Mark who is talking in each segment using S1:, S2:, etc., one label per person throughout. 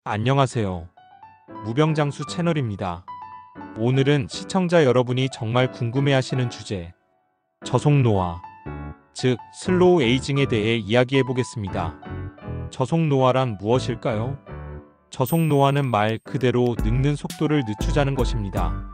S1: 안녕하세요. 무병장수 채널입니다. 오늘은 시청자 여러분이 정말 궁금해하시는 주제, 저속노화, 즉 슬로우 에이징에 대해 이야기해 보겠습니다. 저속노화란 무엇일까요? 저속노화는 말 그대로 늙는 속도를 늦추자는 것입니다.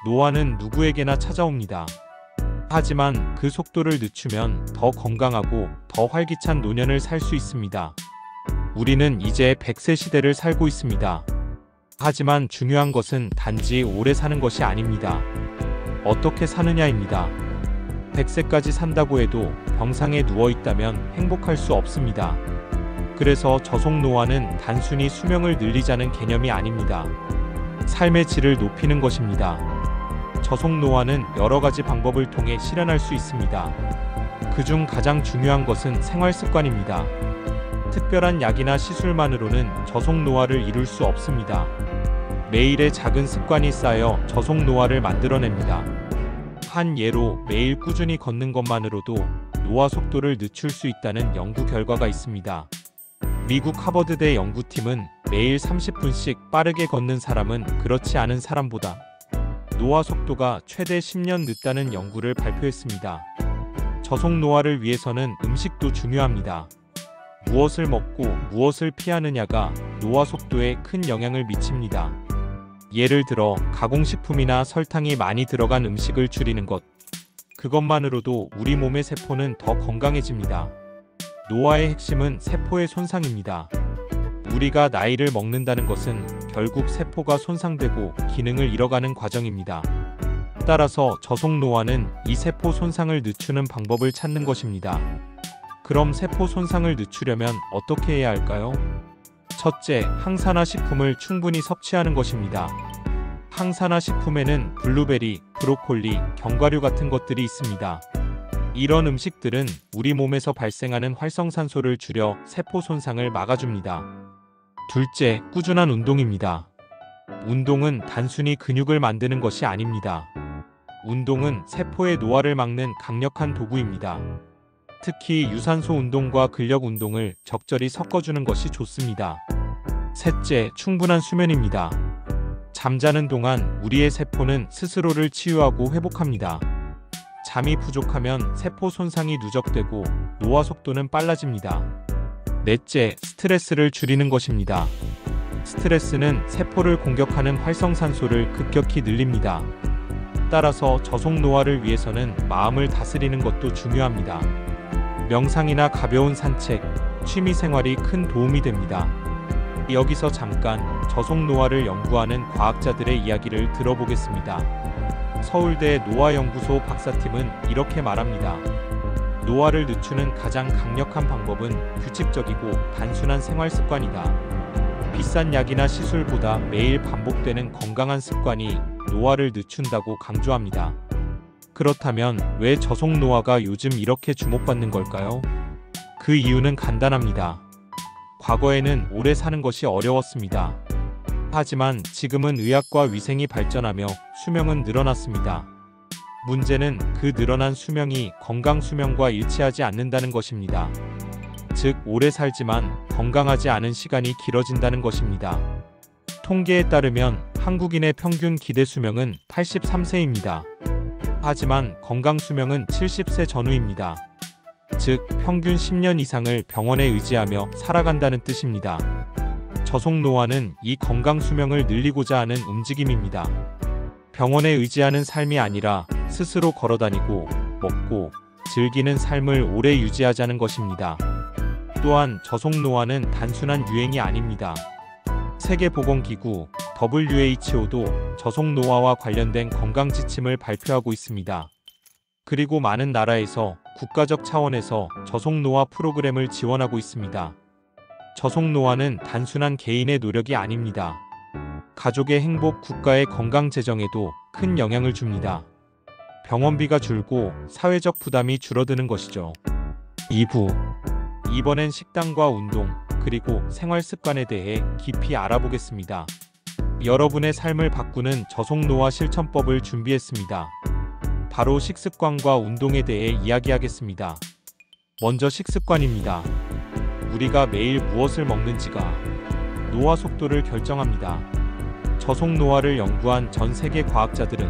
S1: 노화는 누구에게나 찾아옵니다. 하지만 그 속도를 늦추면 더 건강하고 더 활기찬 노년을 살 수 있습니다. 우리는 이제 100세 시대를 살고 있습니다. 하지만 중요한 것은 단지 오래 사는 것이 아닙니다. 어떻게 사느냐입니다. 100세까지 산다고 해도 병상에 누워 있다면 행복할 수 없습니다. 그래서 저속노화는 단순히 수명을 늘리자는 개념이 아닙니다. 삶의 질을 높이는 것입니다. 저속노화는 여러 가지 방법을 통해 실현할 수 있습니다. 그중 가장 중요한 것은 생활습관입니다. 특별한 약이나 시술만으로는 저속노화를 이룰 수 없습니다. 매일의 작은 습관이 쌓여 저속노화를 만들어냅니다. 한 예로 매일 꾸준히 걷는 것만으로도 노화 속도를 늦출 수 있다는 연구 결과가 있습니다. 미국 하버드대 연구팀은 매일 30분씩 빠르게 걷는 사람은 그렇지 않은 사람보다 노화 속도가 최대 10년 늦다는 연구를 발표했습니다. 저속노화를 위해서는 음식도 중요합니다. 무엇을 먹고 무엇을 피하느냐가 노화 속도에 큰 영향을 미칩니다. 예를 들어 가공식품이나 설탕이 많이 들어간 음식을 줄이는 것. 그것만으로도 우리 몸의 세포는 더 건강해집니다. 노화의 핵심은 세포의 손상입니다. 우리가 나이를 먹는다는 것은 결국 세포가 손상되고 기능을 잃어가는 과정입니다. 따라서 저속노화는 이 세포 손상을 늦추는 방법을 찾는 것입니다. 그럼 세포 손상을 늦추려면 어떻게 해야 할까요? 첫째, 항산화 식품을 충분히 섭취하는 것입니다. 항산화 식품에는 블루베리, 브로콜리, 견과류 같은 것들이 있습니다. 이런 음식들은 우리 몸에서 발생하는 활성산소를 줄여 세포 손상을 막아줍니다. 둘째, 꾸준한 운동입니다. 운동은 단순히 근육을 만드는 것이 아닙니다. 운동은 세포의 노화를 막는 강력한 도구입니다. 특히 유산소 운동과 근력 운동을 적절히 섞어주는 것이 좋습니다. 셋째, 충분한 수면입니다. 잠자는 동안 우리의 세포는 스스로를 치유하고 회복합니다. 잠이 부족하면 세포 손상이 누적되고 노화 속도는 빨라집니다. 넷째, 스트레스를 줄이는 것입니다. 스트레스는 세포를 공격하는 활성산소를 급격히 늘립니다. 따라서 저속노화를 위해서는 마음을 다스리는 것도 중요합니다. 명상이나 가벼운 산책, 취미생활이 큰 도움이 됩니다. 여기서 잠깐 저속노화를 연구하는 과학자들의 이야기를 들어보겠습니다. 서울대 노화연구소 박사팀은 이렇게 말합니다. 노화를 늦추는 가장 강력한 방법은 규칙적이고 단순한 생활습관이다. 비싼 약이나 시술보다 매일 반복되는 건강한 습관이 노화를 늦춘다고 강조합니다. 그렇다면 왜 저속노화가 요즘 이렇게 주목받는 걸까요? 그 이유는 간단합니다. 과거에는 오래 사는 것이 어려웠습니다. 하지만 지금은 의학과 위생이 발전하며 수명은 늘어났습니다. 문제는 그 늘어난 수명이 건강 수명과 일치하지 않는다는 것입니다. 즉, 오래 살지만 건강하지 않은 시간이 길어진다는 것입니다. 통계에 따르면 한국인의 평균 기대 수명은 83세입니다. 하지만 건강 수명은 70세 전후입니다. 즉, 평균 10년 이상을 병원에 의지하며 살아간다는 뜻입니다. 저속노화는 이 건강 수명을 늘리고자 하는 움직임입니다. 병원에 의지하는 삶이 아니라 스스로 걸어다니고 먹고 즐기는 삶을 오래 유지하자는 것입니다. 또한 저속노화는 단순한 유행이 아닙니다. 세계보건기구 WHO도 저속노화와 관련된 건강 지침을 발표하고 있습니다. 그리고 많은 나라에서 국가적 차원에서 저속노화 프로그램을 지원하고 있습니다. 저속노화는 단순한 개인의 노력이 아닙니다. 가족의 행복, 국가의 건강 재정에도 큰 영향을 줍니다. 병원비가 줄고 사회적 부담이 줄어드는 것이죠. 2부. 이번엔 식단과 운동, 그리고 생활 습관에 대해 깊이 알아보겠습니다. 여러분의 삶을 바꾸는 저속노화 실천법을 준비했습니다. 바로 식습관과 운동에 대해 이야기하겠습니다. 먼저 식습관입니다. 우리가 매일 무엇을 먹는지가 노화 속도를 결정합니다. 저속 노화를 연구한 전 세계 과학자들은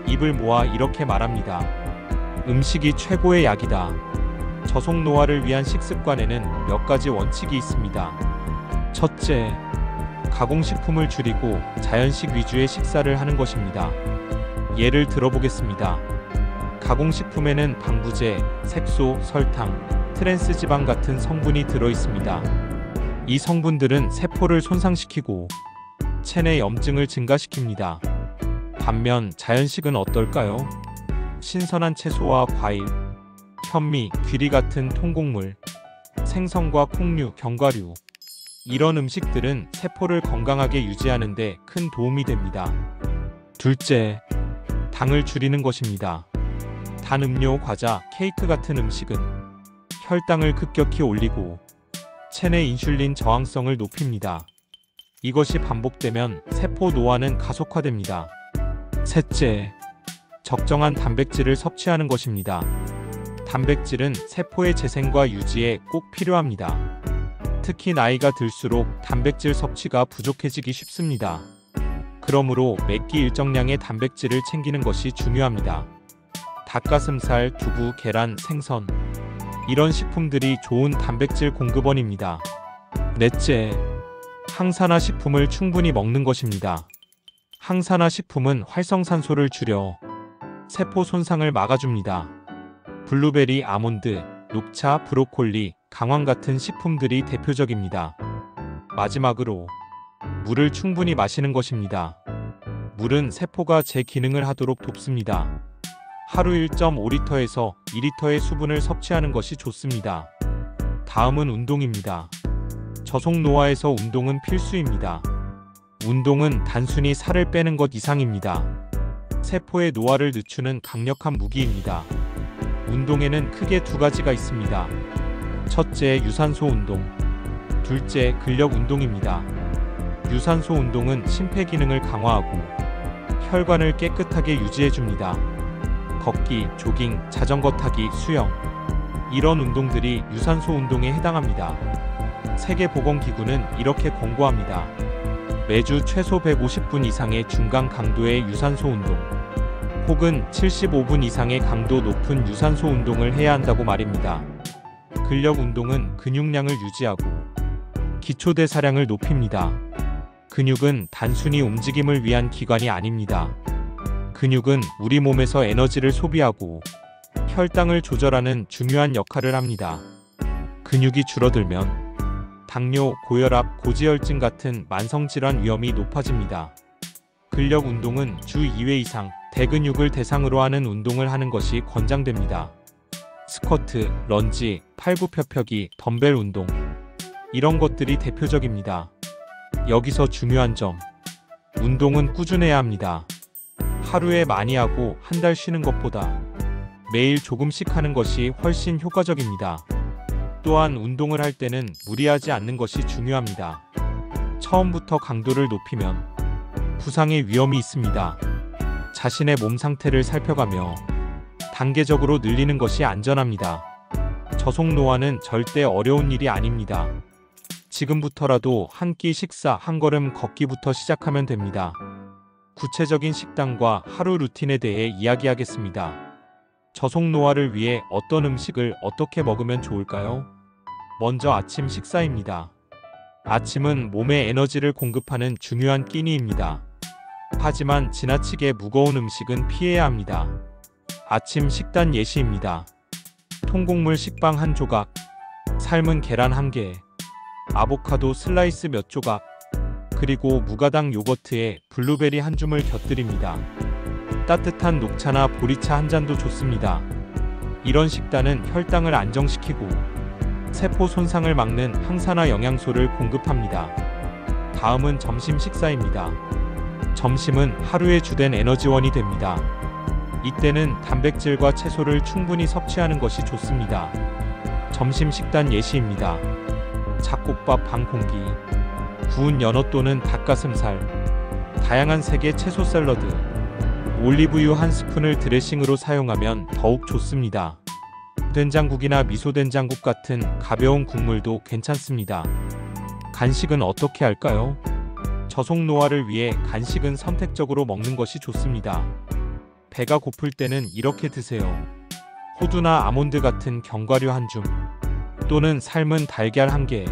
S1: 입을 모아 이렇게 말합니다. 음식이 최고의 약이다. 저속 노화를 위한 식습관에는 몇 가지 원칙이 있습니다. 첫째, 가공식품을 줄이고 자연식 위주의 식사를 하는 것입니다. 예를 들어보겠습니다. 가공식품에는 방부제, 색소, 설탕, 트랜스지방 같은 성분이 들어있습니다. 이 성분들은 세포를 손상시키고 체내 염증을 증가시킵니다. 반면 자연식은 어떨까요? 신선한 채소와 과일, 현미, 귀리 같은 통곡물, 생선과 콩류, 견과류, 이런 음식들은 세포를 건강하게 유지하는 데 큰 도움이 됩니다. 둘째, 당을 줄이는 것입니다. 단 음료, 과자, 케이크 같은 음식은 혈당을 급격히 올리고 체내 인슐린 저항성을 높입니다. 이것이 반복되면 세포 노화는 가속화됩니다. 셋째, 적정한 단백질을 섭취하는 것입니다. 단백질은 세포의 재생과 유지에 꼭 필요합니다. 특히 나이가 들수록 단백질 섭취가 부족해지기 쉽습니다. 그러므로 매끼 일정량의 단백질을 챙기는 것이 중요합니다. 닭가슴살, 두부, 계란, 생선, 이런 식품들이 좋은 단백질 공급원입니다. 넷째, 항산화 식품을 충분히 먹는 것입니다. 항산화 식품은 활성산소를 줄여 세포 손상을 막아줍니다. 블루베리, 아몬드, 녹차, 브로콜리, 강황 같은 식품들이 대표적입니다. 마지막으로 물을 충분히 마시는 것입니다. 물은 세포가 제 기능을 하도록 돕습니다. 하루 1.5리터에서 2리터의 수분을 섭취하는 것이 좋습니다. 다음은 운동입니다. 저속 노화에서 운동은 필수입니다. 운동은 단순히 살을 빼는 것 이상입니다. 세포의 노화를 늦추는 강력한 무기입니다. 운동에는 크게 두 가지가 있습니다. 첫째, 유산소 운동. 둘째, 근력 운동입니다. 유산소 운동은 심폐기능을 강화하고 혈관을 깨끗하게 유지해줍니다. 걷기, 조깅, 자전거 타기, 수영, 이런 운동들이 유산소 운동에 해당합니다. 세계보건기구는 이렇게 권고합니다. 매주 최소 150분 이상의 중강 강도의 유산소 운동, 혹은 75분 이상의 강도 높은 유산소 운동을 해야 한다고 말입니다. 근력 운동은 근육량을 유지하고 기초대사량을 높입니다. 근육은 단순히 움직임을 위한 기관이 아닙니다. 근육은 우리 몸에서 에너지를 소비하고 혈당을 조절하는 중요한 역할을 합니다. 근육이 줄어들면 당뇨, 고혈압, 고지혈증 같은 만성질환 위험이 높아집니다. 근력 운동은 주 2회 이상 대근육을 대상으로 하는 운동을 하는 것이 권장됩니다. 스쿼트, 런지, 팔굽혀펴기, 덤벨 운동, 이런 것들이 대표적입니다. 여기서 중요한 점, 운동은 꾸준해야 합니다. 하루에 많이 하고 한 달 쉬는 것보다 매일 조금씩 하는 것이 훨씬 효과적입니다. 또한 운동을 할 때는 무리하지 않는 것이 중요합니다. 처음부터 강도를 높이면 부상의 위험이 있습니다. 자신의 몸 상태를 살펴가며 단계적으로 늘리는 것이 안전합니다. 저속 노화는 절대 어려운 일이 아닙니다. 지금부터라도 한 끼 식사, 한 걸음 걷기부터 시작하면 됩니다. 구체적인 식단과 하루 루틴에 대해 이야기하겠습니다. 저속 노화를 위해 어떤 음식을 어떻게 먹으면 좋을까요? 먼저 아침 식사입니다. 아침은 몸에 에너지를 공급하는 중요한 끼니입니다. 하지만 지나치게 무거운 음식은 피해야 합니다. 아침 식단 예시입니다. 통곡물 식빵 한 조각, 삶은 계란 1개, 아보카도 슬라이스 몇 조각, 그리고 무가당 요거트에 블루베리 한 줌을 곁들입니다. 따뜻한 녹차나 보리차 한 잔도 좋습니다. 이런 식단은 혈당을 안정시키고 세포 손상을 막는 항산화 영양소를 공급합니다. 다음은 점심 식사입니다. 점심은 하루의 주된 에너지원이 됩니다. 이때는 단백질과 채소를 충분히 섭취하는 것이 좋습니다. 점심 식단 예시입니다. 잡곡밥 반 공기, 구운 연어 또는 닭가슴살, 다양한 색의 채소 샐러드, 올리브유 한 스푼을 드레싱으로 사용하면 더욱 좋습니다. 된장국이나 미소된장국 같은 가벼운 국물도 괜찮습니다. 간식은 어떻게 할까요? 저속노화를 위해 간식은 선택적으로 먹는 것이 좋습니다. 배가 고플 때는 이렇게 드세요. 호두나 아몬드 같은 견과류 한 줌, 또는 삶은 달걀 한 개,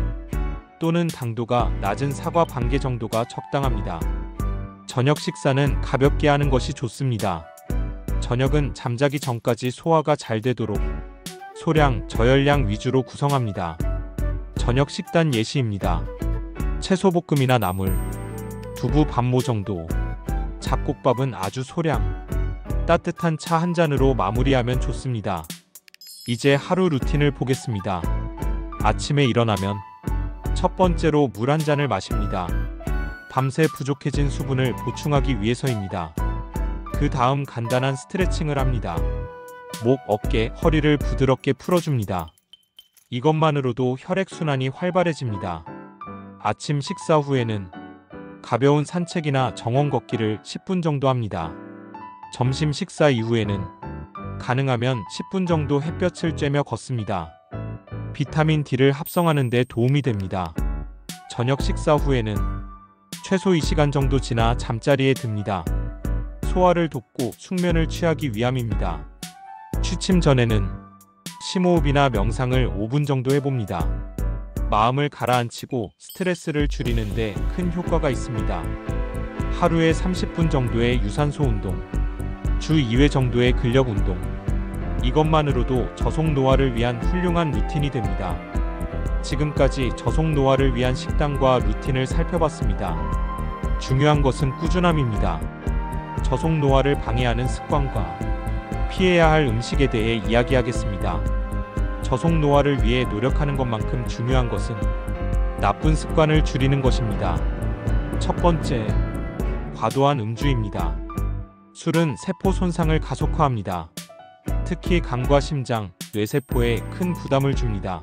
S1: 또는 당도가 낮은 사과 반 개 정도가 적당합니다. 저녁 식사는 가볍게 하는 것이 좋습니다. 저녁은 잠자기 전까지 소화가 잘 되도록 소량, 저열량 위주로 구성합니다. 저녁 식단 예시입니다. 채소볶음이나 나물, 두부 반모 정도, 잡곡밥은 아주 소량, 따뜻한 차 한 잔으로 마무리하면 좋습니다. 이제 하루 루틴을 보겠습니다. 아침에 일어나면 첫 번째로 물 한 잔을 마십니다. 밤새 부족해진 수분을 보충하기 위해서입니다. 그 다음 간단한 스트레칭을 합니다. 목, 어깨, 허리를 부드럽게 풀어줍니다. 이것만으로도 혈액순환이 활발해집니다. 아침 식사 후에는 가벼운 산책이나 정원 걷기를 10분 정도 합니다. 점심 식사 이후에는 가능하면 10분 정도 햇볕을 쬐며 걷습니다. 비타민 D를 합성하는 데 도움이 됩니다. 저녁 식사 후에는 최소 2시간 정도 지나 잠자리에 듭니다. 소화를 돕고 숙면을 취하기 위함입니다. 취침 전에는 심호흡이나 명상을 5분 정도 해봅니다. 마음을 가라앉히고 스트레스를 줄이는 데 큰 효과가 있습니다. 하루에 30분 정도의 유산소 운동, 주 2회 정도의 근력 운동, 이것만으로도 저속노화를 위한 훌륭한 루틴이 됩니다. 지금까지 저속노화를 위한 식단과 루틴을 살펴봤습니다. 중요한 것은 꾸준함입니다. 저속노화를 방해하는 습관과 피해야 할 음식에 대해 이야기하겠습니다. 저속노화를 위해 노력하는 것만큼 중요한 것은 나쁜 습관을 줄이는 것입니다. 첫 번째, 과도한 음주입니다. 술은 세포 손상을 가속화합니다. 특히 간과 심장, 뇌세포에 큰 부담을 줍니다.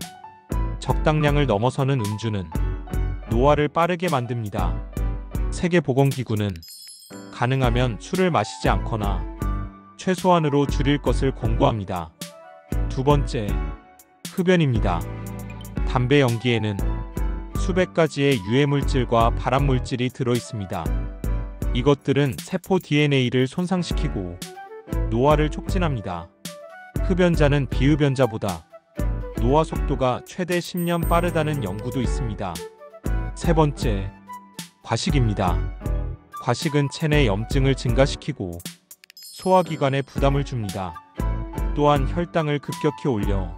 S1: 적당량을 넘어서는 음주는 노화를 빠르게 만듭니다. 세계보건기구는 가능하면 술을 마시지 않거나 최소한으로 줄일 것을 권고합니다. 두 번째, 흡연입니다. 담배 연기에는 수백 가지의 유해물질과 발암물질이 들어있습니다. 이것들은 세포 DNA를 손상시키고 노화를 촉진합니다. 흡연자는 비흡연자보다 노화 속도가 최대 10년 빠르다는 연구도 있습니다. 세 번째, 과식입니다. 과식은 체내 염증을 증가시키고 소화기관에 부담을 줍니다. 또한 혈당을 급격히 올려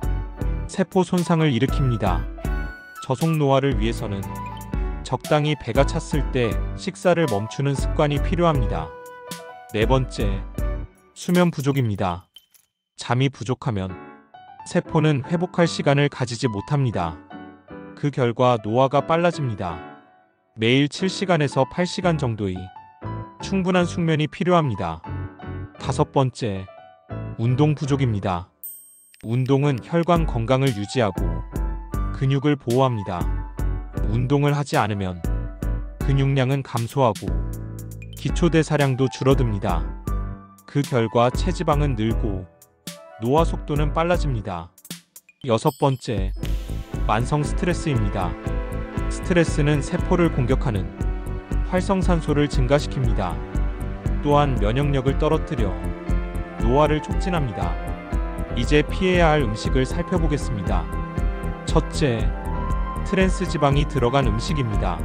S1: 세포 손상을 일으킵니다. 저속노화를 위해서는 적당히 배가 찼을 때 식사를 멈추는 습관이 필요합니다. 네 번째, 수면 부족입니다. 잠이 부족하면 세포는 회복할 시간을 가지지 못합니다. 그 결과 노화가 빨라집니다. 매일 7시간에서 8시간 정도의 충분한 숙면이 필요합니다. 다섯 번째, 운동 부족입니다. 운동은 혈관 건강을 유지하고 근육을 보호합니다. 운동을 하지 않으면 근육량은 감소하고 기초대사량도 줄어듭니다. 그 결과 체지방은 늘고 노화 속도는 빨라집니다. 여섯 번째, 만성 스트레스입니다. 스트레스는 세포를 공격하는 활성산소를 증가시킵니다. 또한 면역력을 떨어뜨려 노화를 촉진합니다. 이제 피해야 할 음식을 살펴보겠습니다. 첫째, 트랜스 지방이 들어간 음식입니다.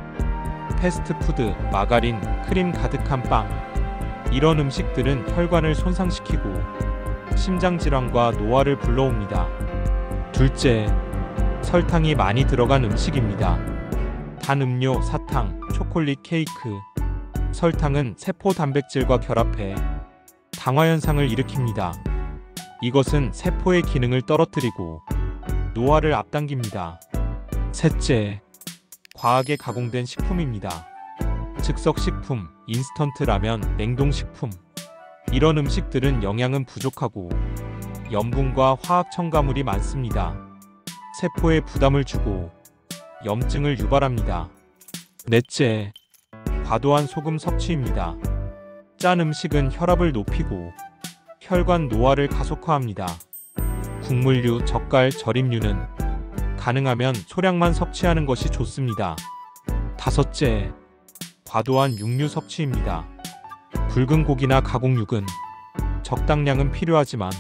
S1: 패스트푸드, 마가린, 크림 가득한 빵. 이런 음식들은 혈관을 손상시키고 심장질환과 노화를 불러옵니다. 둘째, 설탕이 많이 들어간 음식입니다. 단 음료, 사탕, 초콜릿, 케이크. 설탕은 세포 단백질과 결합해 당화 현상을 일으킵니다. 이것은 세포의 기능을 떨어뜨리고 노화를 앞당깁니다. 셋째, 과하게 가공된 식품입니다. 즉석식품, 인스턴트 라면, 냉동식품. 이런 음식들은 영양은 부족하고 염분과 화학 첨가물이 많습니다. 세포에 부담을 주고 염증을 유발합니다. 넷째, 과도한 소금 섭취입니다. 짠 음식은 혈압을 높이고 혈관 노화를 가속화합니다. 국물류, 젓갈, 절임류는 가능하면 소량만 섭취하는 것이 좋습니다. 5째, 과도한 육류 섭취입니다. 붉은 고기나 가공육은 적당량은 필요하지만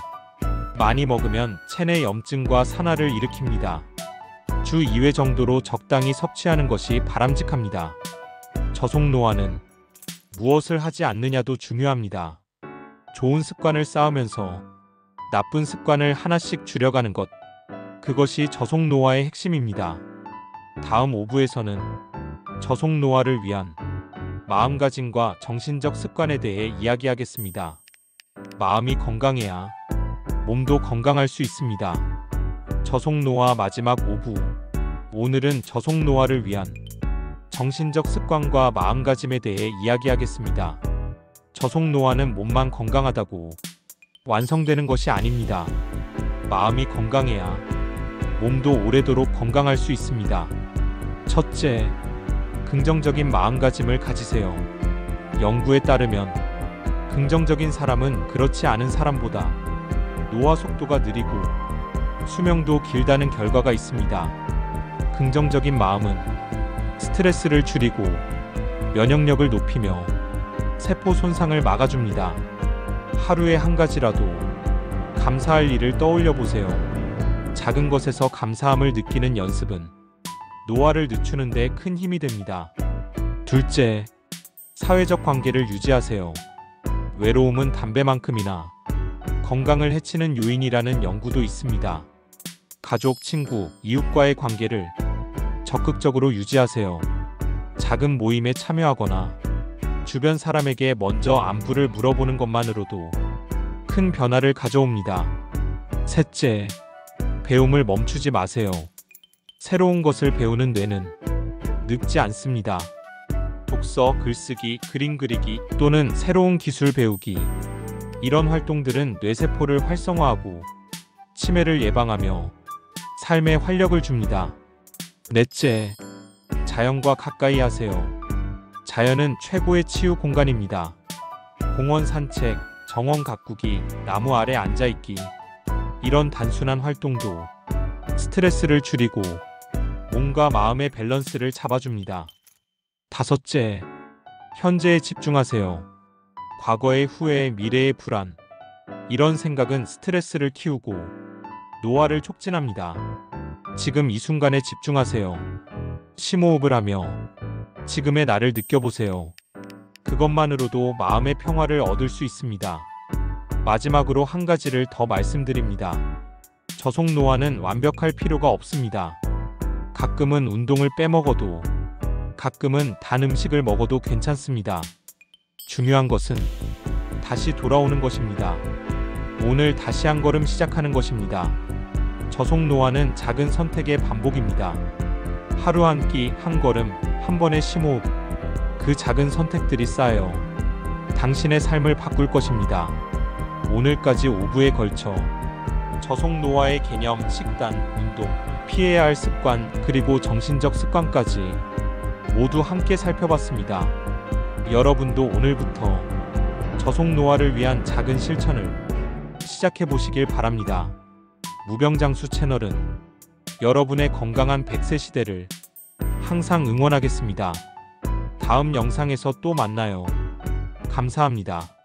S1: 많이 먹으면 체내 염증과 산화를 일으킵니다. 주 2회 정도로 적당히 섭취하는 것이 바람직합니다. 저속노화는 무엇을 하지 않느냐도 중요합니다. 좋은 습관을 쌓으면서 나쁜 습관을 하나씩 줄여가는 것, 그것이 저속노화의 핵심입니다. 다음 5부에서는 저속노화를 위한 마음가짐과 정신적 습관에 대해 이야기하겠습니다. 마음이 건강해야 몸도 건강할 수 있습니다. 저속노화 마지막 5부. 오늘은 저속노화를 위한 정신적 습관과 마음가짐에 대해 이야기하겠습니다. 저속노화는 몸만 건강하다고 완성되는 것이 아닙니다. 마음이 건강해야 몸도 오래도록 건강할 수 있습니다. 첫째, 긍정적인 마음가짐을 가지세요. 연구에 따르면 긍정적인 사람은 그렇지 않은 사람보다 노화 속도가 느리고 수명도 길다는 결과가 있습니다. 긍정적인 마음은 스트레스를 줄이고 면역력을 높이며 세포 손상을 막아줍니다. 하루에 한 가지라도 감사할 일을 떠올려 보세요. 작은 것에서 감사함을 느끼는 연습은 노화를 늦추는 데 큰 힘이 됩니다. 둘째, 사회적 관계를 유지하세요. 외로움은 담배만큼이나 건강을 해치는 요인이라는 연구도 있습니다. 가족, 친구, 이웃과의 관계를 적극적으로 유지하세요. 작은 모임에 참여하거나 주변 사람에게 먼저 안부를 물어보는 것만으로도 큰 변화를 가져옵니다. 셋째, 배움을 멈추지 마세요. 새로운 것을 배우는 뇌는 늙지 않습니다. 독서, 글쓰기, 그림 그리기 또는 새로운 기술 배우기, 이런 활동들은 뇌세포를 활성화하고 치매를 예방하며 삶에 활력을 줍니다. 넷째, 자연과 가까이 하세요. 자연은 최고의 치유 공간입니다. 공원 산책, 정원 가꾸기, 나무 아래 앉아있기, 이런 단순한 활동도 스트레스를 줄이고 몸과 마음의 밸런스를 잡아줍니다. 다섯째, 현재에 집중하세요. 과거의 후회, 미래의 불안, 이런 생각은 스트레스를 키우고 노화를 촉진합니다. 지금 이 순간에 집중하세요. 심호흡을 하며 지금의 나를 느껴보세요. 그것만으로도 마음의 평화를 얻을 수 있습니다. 마지막으로 한 가지를 더 말씀드립니다. 저속노화는 완벽할 필요가 없습니다. 가끔은 운동을 빼먹어도, 가끔은 단 음식을 먹어도 괜찮습니다. 중요한 것은 다시 돌아오는 것입니다. 오늘 다시 한 걸음 시작하는 것입니다. 저속노화는 작은 선택의 반복입니다. 하루 한 끼, 한 걸음, 한 번의 심호흡, 그 작은 선택들이 쌓여 당신의 삶을 바꿀 것입니다. 오늘까지 5부에 걸쳐 저속노화의 개념, 식단, 운동, 피해야 할 습관, 그리고 정신적 습관까지 모두 함께 살펴봤습니다. 여러분도 오늘부터 저속노화를 위한 작은 실천을 시작해 보시길 바랍니다. 무병장수 채널은 여러분의 건강한 100세 시대를 항상 응원하겠습니다. 다음 영상에서 또 만나요. 감사합니다.